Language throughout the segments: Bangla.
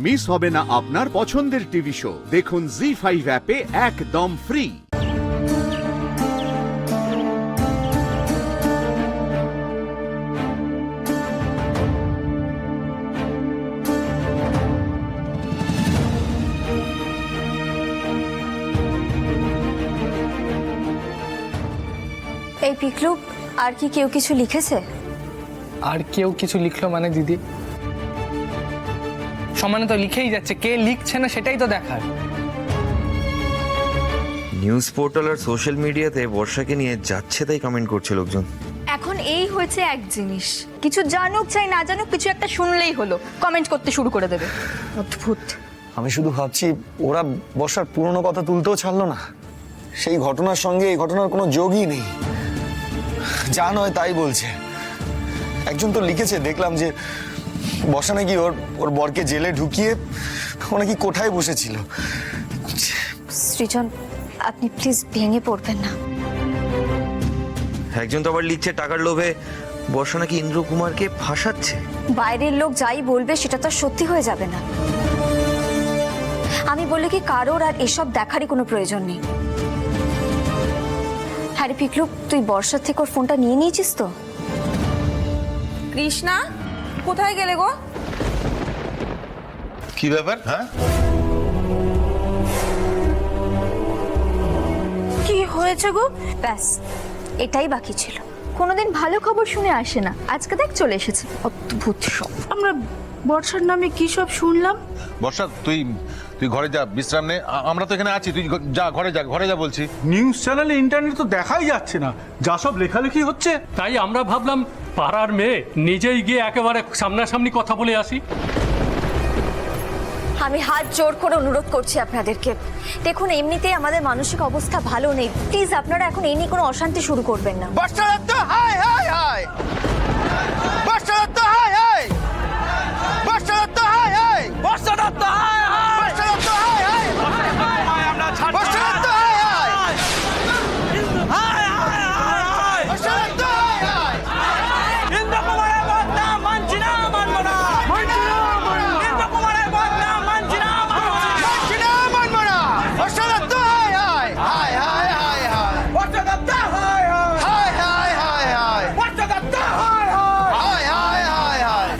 মিস হবে না আপনার পছন্দের টিভি শো। দেখুন জি5 অ্যাপে একদম ফ্রি। এই পিকলু, আর কি কেউ কিছু লিখেছে? আর কেউ কিছু লিখলো মানে দিদি? সমানে তো লিখেই যাচ্ছে, কে লিখছে না সেটাই তো দেখার। নিউজ পোর্টাল আর সোশ্যাল মিডিয়াতে বর্ষাকে নিয়ে যাচ্ছে তাই কমেন্ট করছে লোকজন। এখন এই হয়েছে এক জিনিস, কিছু জানুক চাই না জানুক, কিছু একটা শুনলেই হলো কমেন্ট করতে শুরু করে দেবে। অদ্ভুত। আমি শুধু ভাবছি ওরা বর্ষার পুরনো কথা তুলতেও ছাড়লো না। সেই ঘটনার সঙ্গে এই ঘটনার কোনো যোগই নেই, যা নয় তাই বলছে। একজন তো লিখেছে, দেখলাম যে বর্ষা নাকি ওর বরকে জেলে ঢুকিয়ে ও নাকি কোঠায় বসেছিল। সৃজন, আপনি প্লিজ ভেঙে পড়বেন না। একজন তো আবার লিখছে টাকার লোভে বর্ষা নাকি ইন্দ্র কুমারকে ফাঁসাচ্ছে। বাইরের লোক যাই বলবে সেটা তো সত্যি হয়ে যাবে না। আমি বললে কি কারোর আর এসব দেখারই কোনো প্রয়োজন নেই। হ্যাঁ রে পিকলু, তুই বর্ষার থেকে ওর ফোনটা নিয়ে নিয়েছিস তো? কৃষ্ণা, কোথায় গেলে গো? কি ব্যাপার? হ্যাঁ, কি হয়েছে গো? ব্যাস এটাই বাকি ছিল। কোনোদিন ভালো খবর শুনে আসে না, আজকে দেখ চলে এসেছে। অদ্ভুত সব। আমরা বর্ষার নামে কি সব শুনলাম? বর্ষা তুই ঘরে যা, বিশ্রাম নে। আমরা তো এখানে আছি, তুই যা, ঘরে যা বলছি। নিউজ চ্যানেলে ইন্টারনেট তো দেখাই যাচ্ছে না, যা সব লেখালেখি হচ্ছে। তাই আমরা ভাবলাম পাড়ার মেয়ে নিজেই গিয়ে একেবারে সামনাসামনি কথা বলে আসি। আমি হাত জোর করে অনুরোধ করছি আপনাদেরকে, দেখুন এমনিতেই আমাদের মানসিক অবস্থা ভালো নেই, প্লিজ আপনারা এখন এই নিয়ে কোনো অশান্তি শুরু করবেন না।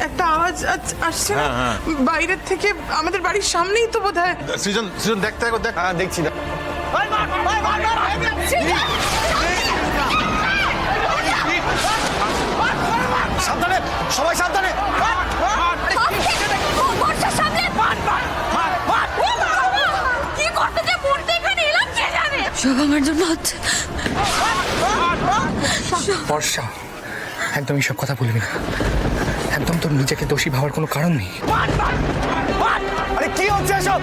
একটা আওয়াজ আসছে না বাইরের থেকে, আমাদের বাড়ির সামনেই তো বোধহয়। সৃজন দেখতে দেখ। হ্যাঁ দেখছি। সাবধানে, সবাই সাবধানে। সব আমার জন্য হচ্ছে। বর্ষা, একদম এইসব কথা বলবি না। একদম তোর নিজেকে দোষী ভাবার কোনো কারণ নেই। আরে কি হচ্ছে এসব?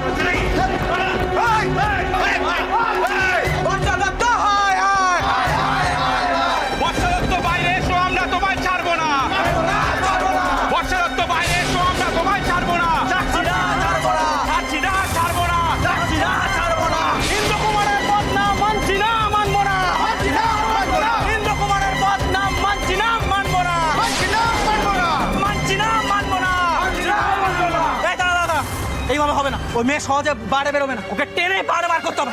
এইভাবে হবে না, ওই মেয়ে সহজে বাইরে বেরোবে না, ওকে টেনে বাইরে বার করতে হবে।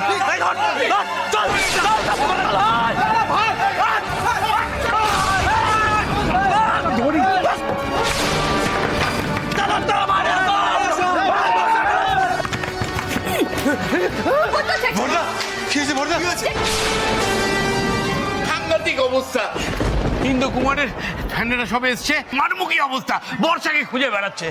সাংঘাতিক অবস্থা। ইন্দ্র কুমারের ফ্যানেরা সব এসছে, মারমুখী অবস্থা, বর্ষাকে খুঁজে বেড়াচ্ছে।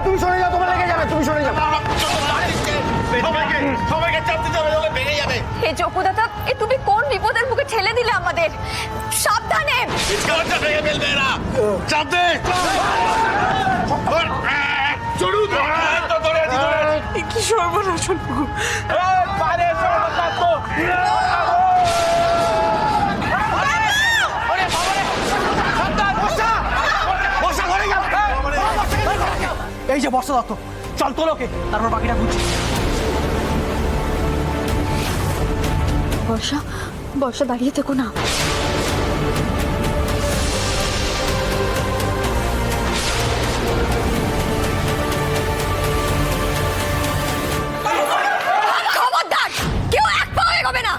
তুমি সরে যাও, তোমার লেগে যাবে, তুমি সরে যাও। সবাইকে চাপ দিতে হবে, ভেঙে যাবে। হে চকুদাতা, এ তুমি কোন বিপদের মুখে ঠেলে দিলে আমাদের। সাবধানে। ভেঙে ফেলবে এরা। চাপ দে। চলুন এ কি সর্বনাশ হলো গো। এই যে বর্ষা দত্ত, চল তোলোকে, তারপর বাকিটা বুঝছি। বর্ষা বর্ষা দাঁড়িয়ে থেকো না। খবরদার, কেউ এক পাও এগোবে না।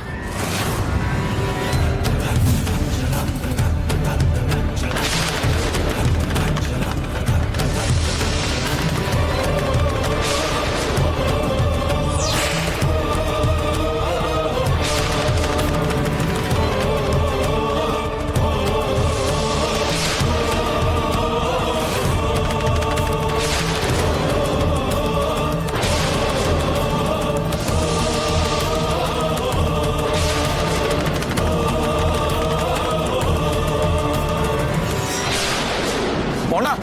বর্ণা,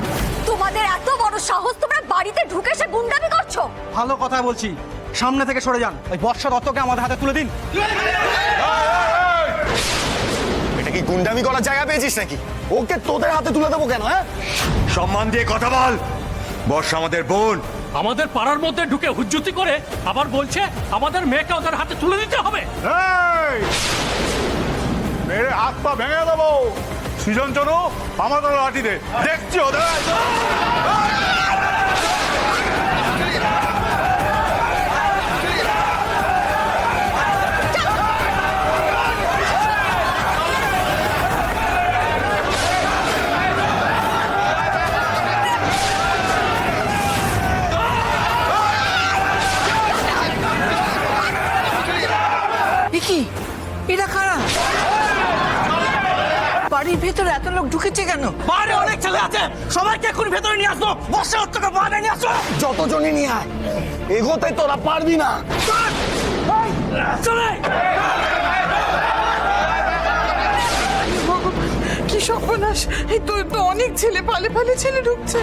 তোমাদের এত বড় সাহস, তোমরা বাড়িতে ঢুকে এসে গুন্ডামি করছো। ভালো কথা বলছি, সামনে থেকে সরে যান। ওই বর্ষা দত্তকে আমাদের হাতে তুলে দিন। এটা কি গুন্ডামি করার জায়গা পেয়েছিস নাকি? ওকে তোদের হাতে তুলে দেবো কেন? হ্যাঁ, সম্মান দিয়ে কথা বল। বর্ষা আমাদের বোন। আমাদের পাড়ার মধ্যে ঢুকে হুজ্জুতি করে আবার বলছে আমাদের মেয়েকে ওদের হাতে তুলে দিতে হবে। মেরে হাত পা ভেঙে দেবো। সৃজন চনু, আমাদের লাঠি দে, দেখছি ওদের। কি এটা কারা? বাড়ির ভেতরে এত লোক ঢুকেছে কেন? বাইরে অনেক ছেলে আছে, সবাইকে এখন ভেতরে নিয়ে আসো। বর্ষা দত্তকে বাইরে নিয়ে আসো। যতজনই নিয়ে আয়, এগোতে তোরা পারবি না। চলে কি সর্বনাশ! এই তো অনেক ছেলে, পালে পালে ছেলে ঢুকছে।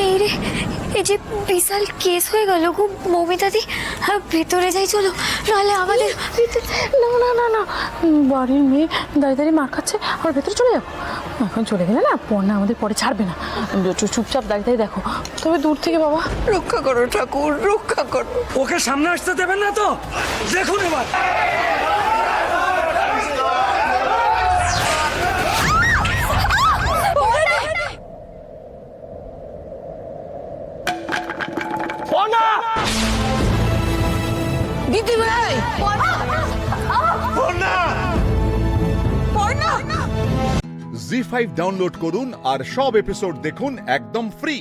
এই রে, এই যে বিশাল কেস হয়ে গেল গো মৌমিতাদি। ভেতরে যাই চলো, নাহলে আমাদের। না না না না, বাড়ির মেয়ে দাঁড়িয়ে দাঁড়িয়ে মার খাচ্ছে, আর ভেতরে চলে যাবো। এখন চলে গেলে না পড়না আমাদের পরে ছাড়বে না। চুপচাপ দাঁড়িয়ে দাঁড়িয়ে দেখো, তবে দূর থেকে বাবা। রক্ষা করো ঠাকুর, রক্ষা করো। ওকে সামনে আসতে দেবেন না তো? দেখুন এবার। দিদি ভাই, জি5 ডাউনলোড করুন আর সব এপিসোড দেখুন একদম ফ্রি।